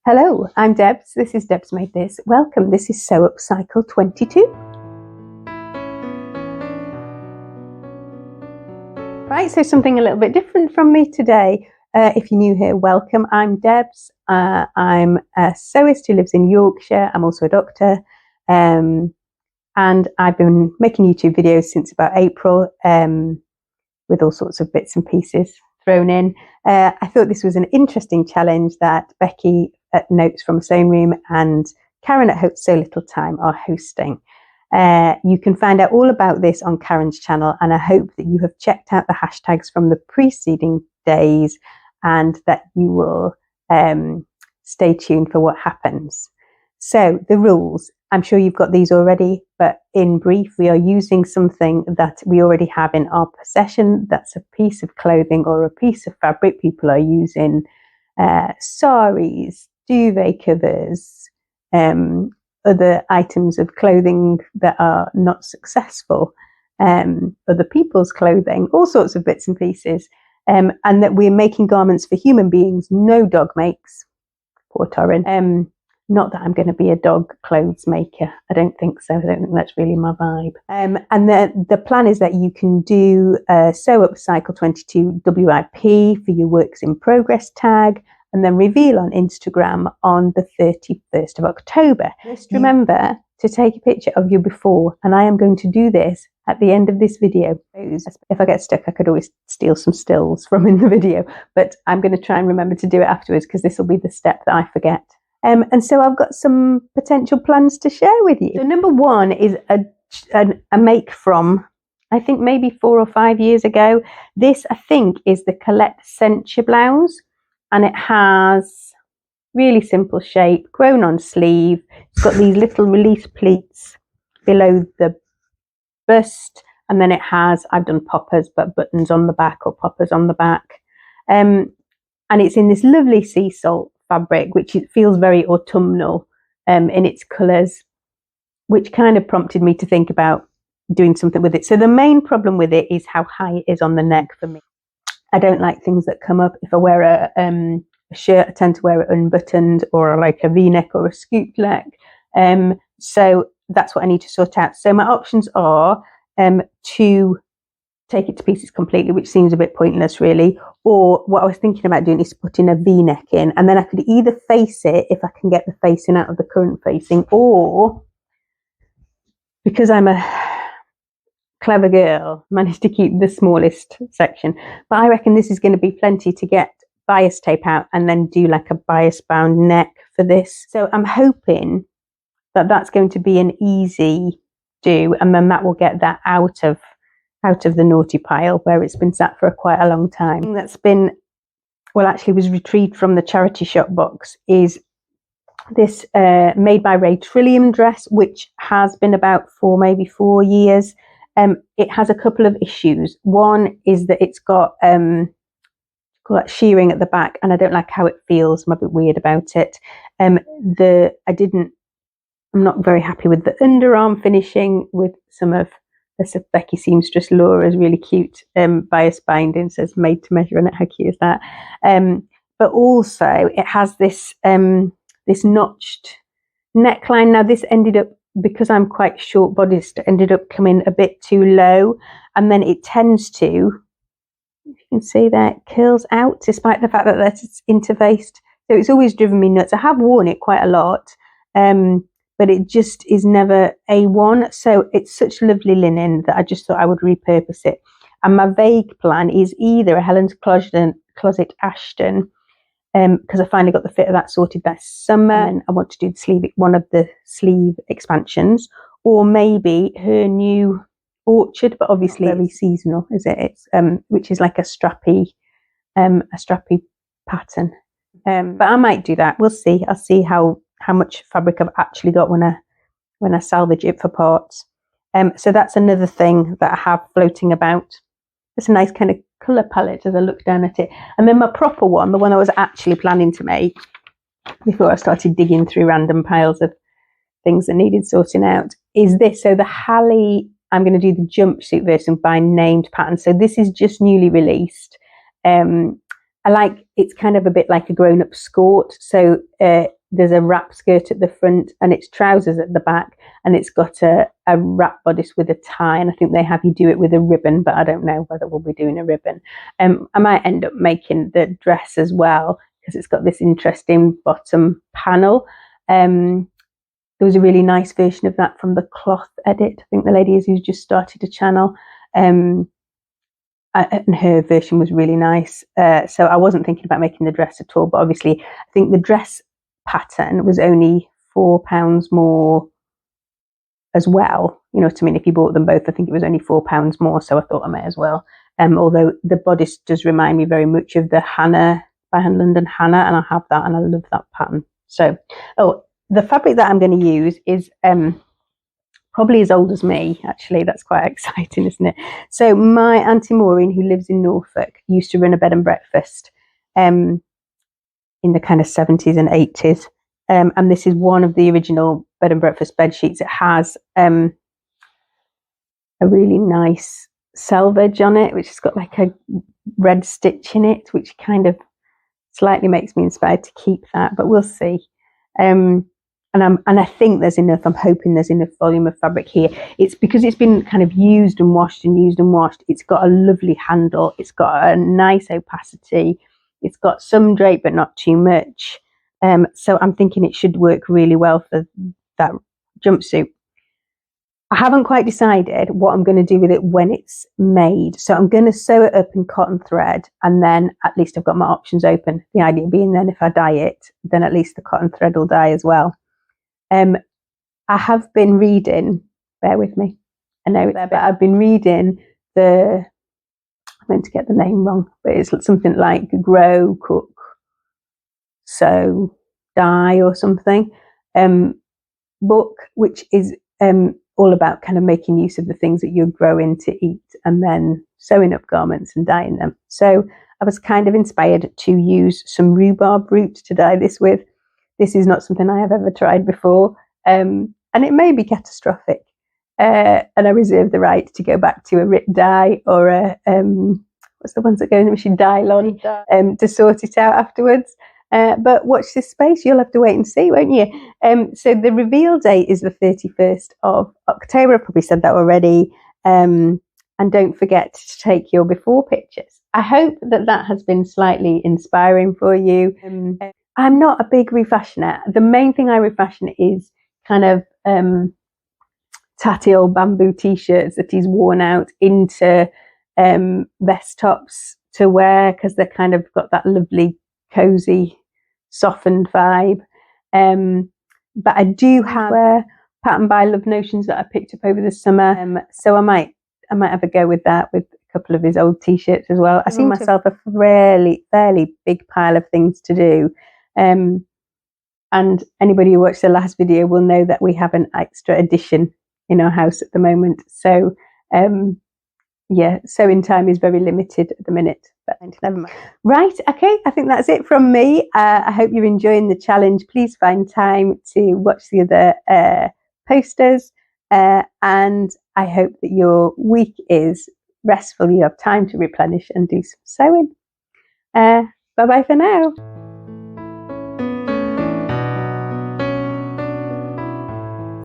Hello, I'm Debs. This is Debs Made This. Welcome. This is Sewupcycle22. Right, so something a little bit different from me today. If you're new here, welcome. I'm Debs. I'm a sewist who lives in Yorkshire. I'm also a doctor. And I've been making YouTube videos since about April with all sorts of bits and pieces thrown in. I thought this was an interesting challenge that Becky at Notes from a Sewing Room and Karen at So Little Time are hosting. You can find out all about this on Karen's channel, and I hope that you have checked out the hashtags from the preceding days and that you will stay tuned for what happens. So the rules, I'm sure you've got these already, but in brief, we are using something that we already have in our possession. That's a piece of clothing or a piece of fabric. People are using saris, duvet covers, other items of clothing that are not successful, other people's clothing, all sorts of bits and pieces, and that we're making garments for human beings, no dog makes. Poor Torrin. Not that I'm going to be a dog clothes maker. I don't think so. I don't think that's really my vibe. And the plan is that you can do Sewupcycle22 WIP for your works in progress tag, and then reveal on Instagram on the 31st of October. Just remember to take a picture of your before, and I am going to do this at the end of this video. If I get stuck, I could always steal some stills from in the video, but I'm going to try and remember to do it afterwards because this will be the step that I forget. And so I've got some potential plans to share with you. So number one is a make from, I think maybe 4 or 5 years ago. This, I think, is the Colette Sencha blouse, and it has really simple shape, grown on sleeve. It's got these little release pleats below the bust, and then it has, I've done poppers, but buttons on the back or poppers on the back. And it's in this lovely sea salt fabric, which it feels very autumnal in its colours, which kind of prompted me to think about doing something with it. So the main problem with it is how high it is on the neck for me. I don't like things that come up. If I wear a shirt, I tend to wear it unbuttoned or like a v-neck or a scoop neck. So that's what I need to sort out. So my options are to take it to pieces completely, which seems a bit pointless really, or what I was thinking about doing is putting a v-neck in, and then I could either face it if I can get the facing out of the current facing, or because I'm a clever girl, managed to keep the smallest section, but I reckon this is going to be plenty to get bias tape out and then do like a bias bound neck for this. So I'm hoping that that's going to be an easy do, and then that will get that out of the naughty pile where it's been sat for quite a long time. That's been, well, actually was retrieved from the charity shop box, is this Made by Ray Trillium dress, which has been about for maybe 4 years. It has a couple of issues. One is that it's got shearing at the back, and I don't like how it feels. I'm a bit weird about it. I'm not very happy with the underarm finishing with some of Becky seamstress Laura's really cute bias binding, says made to measure on it. How cute is that? But also it has this this notched neckline. Now this ended up, because I'm quite short bodiced, ended up coming a bit too low, and then it tends to, if you can see that, curls out despite the fact that it's interfaced. So it's always driven me nuts. I have worn it quite a lot, but it just is never A1. So it's such lovely linen that I just thought I would repurpose it. And my vague plan is either a Helen's Closet Ashton, because I finally got the fit of that sorted this summer, and I want to do the sleeve, one of the sleeve expansions, or maybe her new Orchard, but obviously very seasonal, is it? It's which is like a strappy pattern. But I might do that. We'll see. I'll see how much fabric I've actually got when I salvage it for parts. So that's another thing that I have floating about. It's a nice kind of colour palette as I look down at it. And then my proper one, the one I was actually planning to make before I started digging through random piles of things that needed sorting out, is this. So the Halle, I'm going to do the jumpsuit version by named pattern. So this is just newly released. I like, it's kind of a bit like a grown-up skirt. So there's a wrap skirt at the front and it's trousers at the back, and it's got a wrap bodice with a tie, and I think they have you do it with a ribbon, but I don't know whether we'll be doing a ribbon. I might end up making the dress as well, because it's got this interesting bottom panel. There was a really nice version of that from the Cloth Edit. I think the lady is who's just started a channel. And her version was really nice. So I wasn't thinking about making the dress at all, but obviously I think the dress pattern was only £4 more as well. You know what I mean? If you bought them both, I think it was only £4 more. So I thought I may as well. Although the bodice does remind me very much of the Hannah by London Hannah, and I have that and I love that pattern. So, the fabric that I'm going to use is probably as old as me, actually. That's quite exciting, isn't it? So my Auntie Maureen, who lives in Norfolk, used to run a bed and breakfast in the kind of 70s and 80s. And this is one of the original bed and breakfast bed sheets. It has a really nice selvage on it, which has got like a red stitch in it, which kind of slightly makes me inspired to keep that, but we'll see. And I think there's enough. I'm hoping there's enough volume of fabric here. It's because it's been kind of used and washed and used and washed. It's got a lovely handle. It's got a nice opacity. It's got some drape, but not too much. So I'm thinking it should work really well for that jumpsuit. I haven't quite decided what I'm going to do with it when it's made. So I'm going to sew it up in cotton thread, and then at least I've got my options open. The idea being then if I dye it, then at least the cotton thread will dye as well. I have been reading, bear with me, I know it's there, but I've been reading I'm going to get the name wrong, but it's something like Grow, Cook, Sew, Dye or something, book, which is all about kind of making use of the things that you're growing to eat and then sewing up garments and dyeing them. So I was kind of inspired to use some rhubarb root to dye this with. This is not something I have ever tried before, and it may be catastrophic. And I reserve the right to go back to a Rit dye or a what's the ones that go in the machine, Dylon, to sort it out afterwards. But watch this space. You'll have to wait and see, won't you? So the reveal date is the 31st of October. I probably said that already. And don't forget to take your before pictures. I hope that has been slightly inspiring for you. I'm not a big refashioner. The main thing I refashion is kind of tatty old bamboo t-shirts that he's worn out into vest tops to wear, because they're kind of got that lovely cozy softened vibe. But I do have Pattern by Love notions that I picked up over the summer, so I might have a go with that, with a couple of his old t-shirts as well. I see myself a fairly big pile of things to do. And anybody who watched the last video will know that we have an extra addition in our house at the moment. So yeah, sewing time is very limited at the minute, but never mind. Right, okay, I think that's it from me. I hope you're enjoying the challenge. Please find time to watch the other posters, and I hope that your week is restful. You have time to replenish and do some sewing. Bye bye for now.